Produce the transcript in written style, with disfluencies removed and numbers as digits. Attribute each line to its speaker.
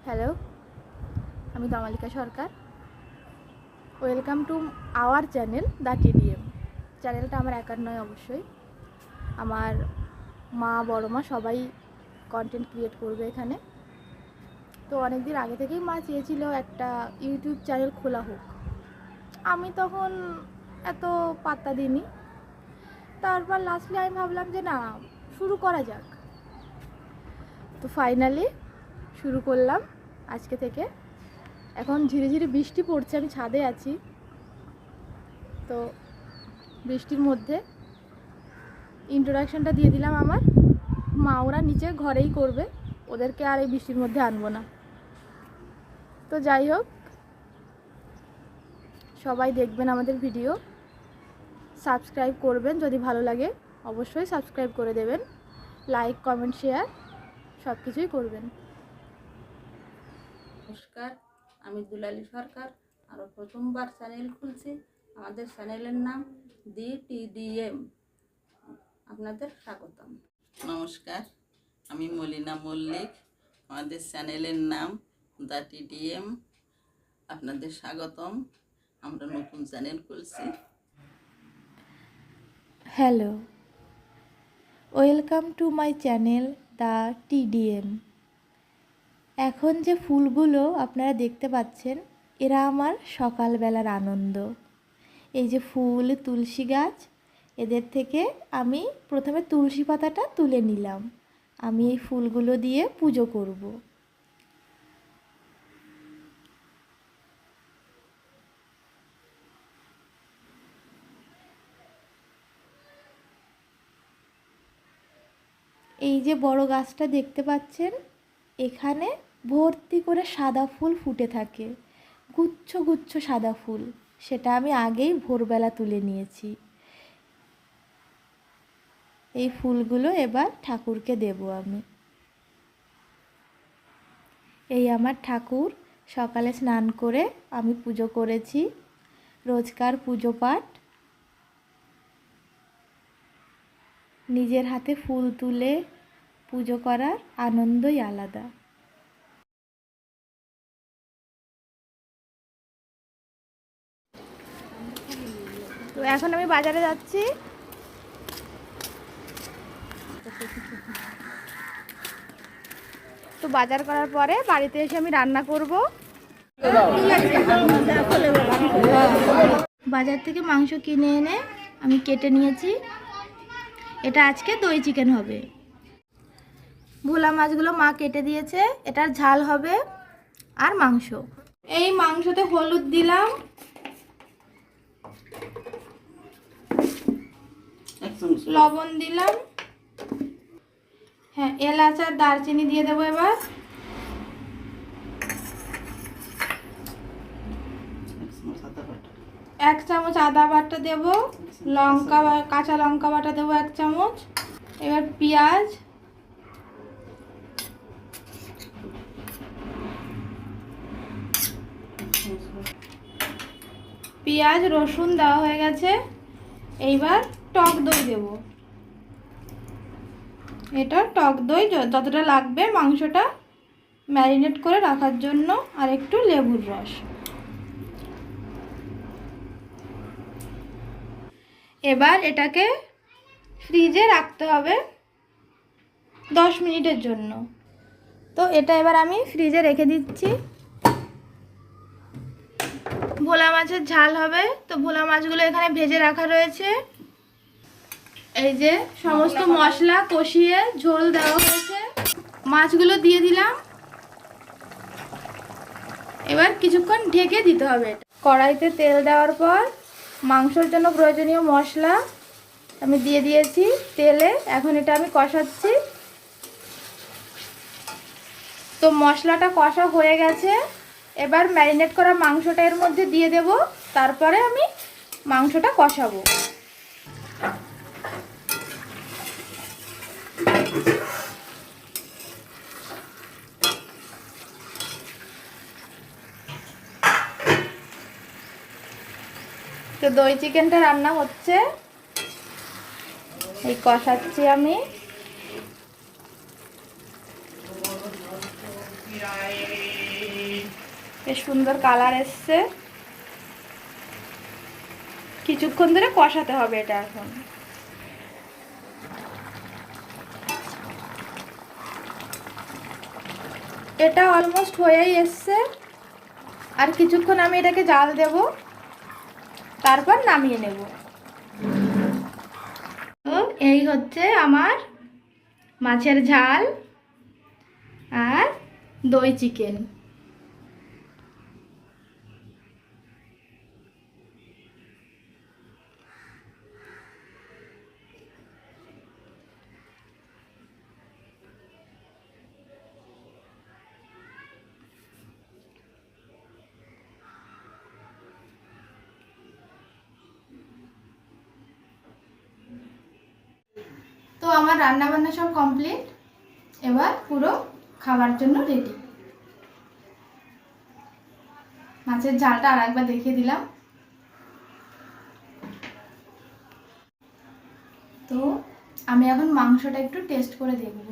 Speaker 1: Hello, আমি Tamalika Sarkar. Welcome to our channel the TDM. চ্যানেলটা আমার একার নয়, অবশ্যই আমার মা, বড় মা সবাই কন্টেন্ট ক্রিয়েট করবে এখানে। তো অনেক দিন আগে থেকেই মা চেয়েছিল একটা ইউটিউব চ্যানেল খোলা হোক। আমি তখন এত পাত্তা দিইনি। তারপর লাস্টলি আমি ভাবলাম যে না, শুরু করা যাক। তো ফাইনালি শুরু করলাম আজকে থেকে। এখন ঝিরে ঝিরে বৃষ্টি পড়ছে, আমি ছাদে আছি। তো বৃষ্টির মধ্যে ইন্ট্রোডাকশনটা দিয়ে দিলাম। আমার মা ওরা নিচে ঘরেই করবে, ওদেরকে আর এই বৃষ্টির মধ্যে আনবো না। তো যাই হোক, সবাই দেখবেন আমাদের ভিডিও, সাবস্ক্রাইব করবেন, যদি ভালো লাগে অবশ্যই সাবস্ক্রাইব করে দেবেন, লাইক, কমেন্ট, শেয়ার সব কিছুই করবেন।
Speaker 2: নমস্কার, আমি দুলালী সরকার। আরও প্রথমবার চ্যানেল খুলছি। আমাদের চ্যানেলের নাম দি টিডিএম। আপনাদের স্বাগতম।
Speaker 3: নমস্কার, আমি মলিনা মল্লিক। আমাদের চ্যানেলের নাম দ্য টিডিএম। আপনাদের স্বাগতম। আমরা নতুন চ্যানেল খুলছি।
Speaker 1: Hello, welcome to my channel the TDM. এখন যে ফুলগুলো আপনারা দেখতে পাচ্ছেন, এরা আমার সকালবেলার আনন্দ। এই যে ফুল, তুলসী গাছ, এদের থেকে আমি প্রথমে তুলসী পাতাটা তুলে নিলাম। আমি এই ফুলগুলো দিয়ে পুজো করব। এই যে বড় গাছটা দেখতে পাচ্ছেন, এখানে ভর্তি করে সাদা ফুল ফুটে থাকে, গুচ্ছ গুচ্ছ সাদা ফুল। সেটা আমি আগেই ভোরবেলা তুলে নিয়েছি। এই ফুলগুলো এবার ঠাকুরকে দেব আমি। এই আমার ঠাকুর, সকালে স্নান করে আমি পুজো করেছি। রোজকার পুজো পাঠ, নিজের হাতে ফুল তুলে পুজো করার আনন্দই আলাদা। তো এখন আমি বাজারে যাচ্ছি। তো বাজার করার পরে বাড়িতে এসে আমি রান্না করব। বাজার থেকে মাংস কিনে এনে আমি কেটে নিয়েছি। এটা আজকে দই চিকেন হবে। ভোলা মাছগুলো মা কেটে দিয়েছে, এটার ঝাল হবে আর মাংস। এই মাংসতে হলুদ দিলাম, লবণ দিলাম, হ্যাঁ এলাচ আর দারচিনি দিয়ে দেবো। এবার এক চামচ আদা বাটা দেব, লঙ্কা, কাঁচা লঙ্কা বাটা দেবো 1 চামচ। এবার পেঁয়াজ, রসুন দেওয়া হয়ে গেছে। এইবার টক দই দেব। এটা টক দই যতটা লাগবে মাংসটা ম্যারিনেট করে রাখার জন্য, আর একটু লেবুর রস। এবার এটাকে ফ্রিজে রাখতে হবে 10 মিনিটের জন্য। তো এটা এবার আমি ফ্রিজে রেখে দিচ্ছি। ভোলা মাছের ঝাল হবে, তো ভোলা মাছগুলো এখানে ভেজে রাখা রয়েছে। এই যে সমস্ত মশলা কষিয়ে ঝোল দেওয়া হয়েছে, মাছগুলো দিয়ে দিলাম। এবার কিছুক্ষণ ঢেকে দিতে হবে। কড়াইতে তেল দেওয়ার পর মাংসের জন্য প্রয়োজনীয় মশলা আমি দিয়ে দিয়েছি তেলে। এখন এটা আমি কষাচ্ছি। তো মশলাটা কষা হয়ে গেছে। এবার ম্যারিনেট করা মাংসটা এর মধ্যে দিয়ে দেব, তারপরে আমি মাংসটা কষাবো। তো দই চিকেনটা রান্না হচ্ছে, এই কষাচ্ছি আমি। বেশ সুন্দর কালার এসছে। কিছুক্ষণ ধরে কষাতে হবে এটা। এখন এটা অলমোস্ট হয়েই এসছে, আর কিছুক্ষণ আমি এটাকে জাল দেব, তারপর নামিয়ে নেব। তো এই হচ্ছে আমার মাছের ঝাল আর দই চিকেন। তো আমার রান্না বান্না সব কমপ্লিট, এবার পুরো খাবার জন্য রেডি। মাছের ঝালটা আর একবার দেখিয়ে দিলাম। তো আমি এখন মাংসটা একটু টেস্ট করে দেখব।